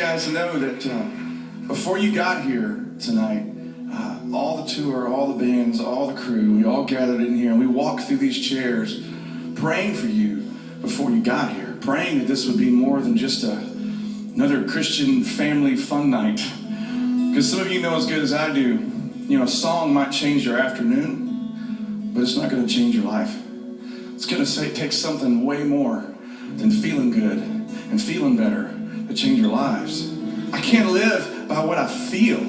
Guys, to know that before you got here tonight, all the tour, all the bands, all the crew, we all gathered in here and we walked through these chairs praying for you before you got here, praying that this would be more than just another Christian family fun night. Because some of you know as good as I do, a song might change your afternoon, but it's not going to change your life. It's going to take something way more than feeling good and feeling better to change your lives. I can't live by what I feel,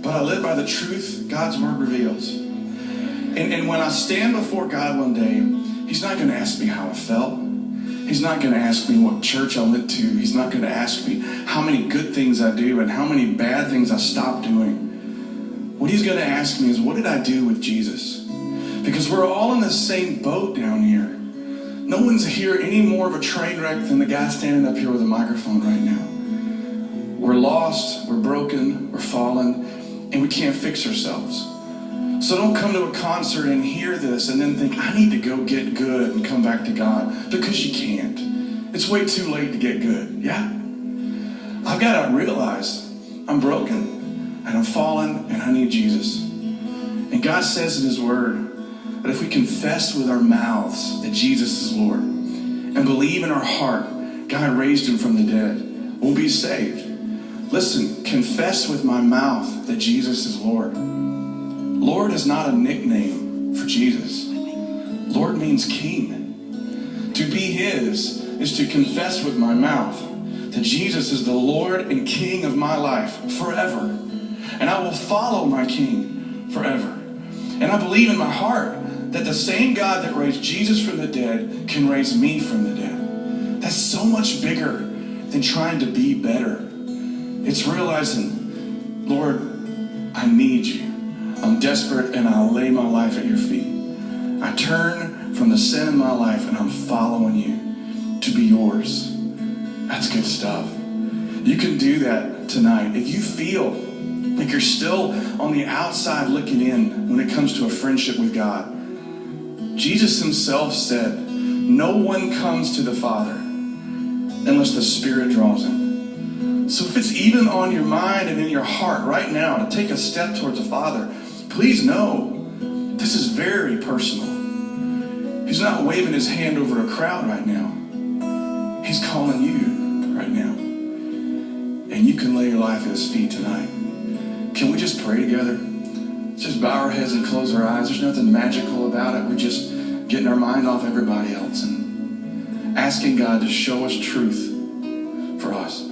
but I live by the truth God's word reveals. And when I stand before God one day, He's not going to ask me how I felt. He's not going to ask me what church I went to. He's not going to ask me how many good things I do and how many bad things I stopped doing. What He's going to ask me is, what did I do with Jesus? Because we're all in the same boat down here. No one's here any more of a train wreck than the guy standing up here with a microphone right now. We're lost, we're broken, we're fallen, and we can't fix ourselves. So don't come to a concert and hear this and then think, I need to go get good and come back to God, because you can't. It's way too late to get good, yeah? I've got to realize I'm broken and I'm fallen and I need Jesus. And God says in His word that if we confess with our mouths that Jesus is Lord and believe in our heart God raised Him from the dead, we'll be saved. Listen, confess with my mouth that Jesus is Lord. Lord is not a nickname for Jesus. Lord means King. To be His is to confess with my mouth that Jesus is the Lord and King of my life forever. And I will follow my King forever. And I believe in my heart that the same God that raised Jesus from the dead can raise me from the dead. That's so much bigger than trying to be better. It's realizing, Lord, I need you. I'm desperate and I'll lay my life at your feet. I turn from the sin in my life and I'm following you to be yours. That's good stuff. You can do that tonight. If you feel like you're still on the outside looking in when it comes to a friendship with God, Jesus Himself said, no one comes to the Father unless the Spirit draws him. So if it's even on your mind and in your heart right now to take a step towards the Father, please know this is very personal. He's not waving His hand over a crowd right now. He's calling you right now. And you can lay your life at His feet tonight. Can we just pray together? Just bow our heads and close our eyes. There's nothing magical about it. We're just getting our mind off everybody else and asking God to show us truth for us.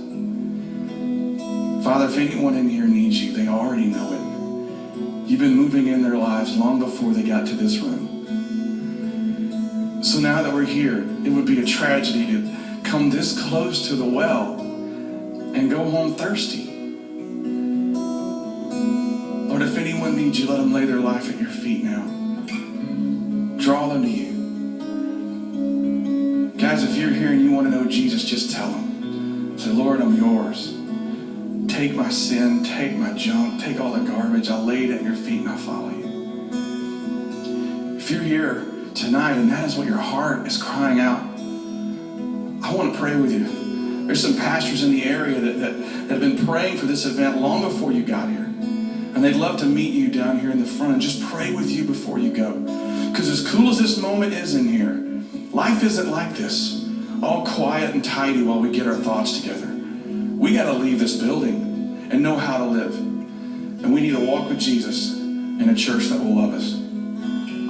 Father, if anyone in here needs you, they already know it. You've been moving in their lives long before they got to this room. So now that we're here, it would be a tragedy to come this close to the well and go home thirsty. Lord, if anyone needs you, let them lay their life at your feet now. Draw them to you. Guys, if you're here and you want to know Jesus, just tell Him. Say, Lord, I'm yours. Take my sin, take my junk, take all the garbage. I'll lay it at your feet and I'll follow you. If you're here tonight and that is what your heart is crying out, I want to pray with you. There's some pastors in the area that have been praying for this event long before you got here. And they'd love to meet you down here in the front and just pray with you before you go. Because as cool as this moment is in here, life isn't like this, all quiet and tidy while we get our thoughts together. We got to leave this building and know how to live. And we need to walk with Jesus in a church that will love us.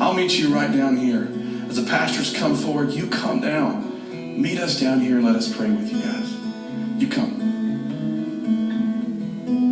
I'll meet you right down here. As the pastors come forward, you come down. Meet us down here and let us pray with you guys. You come.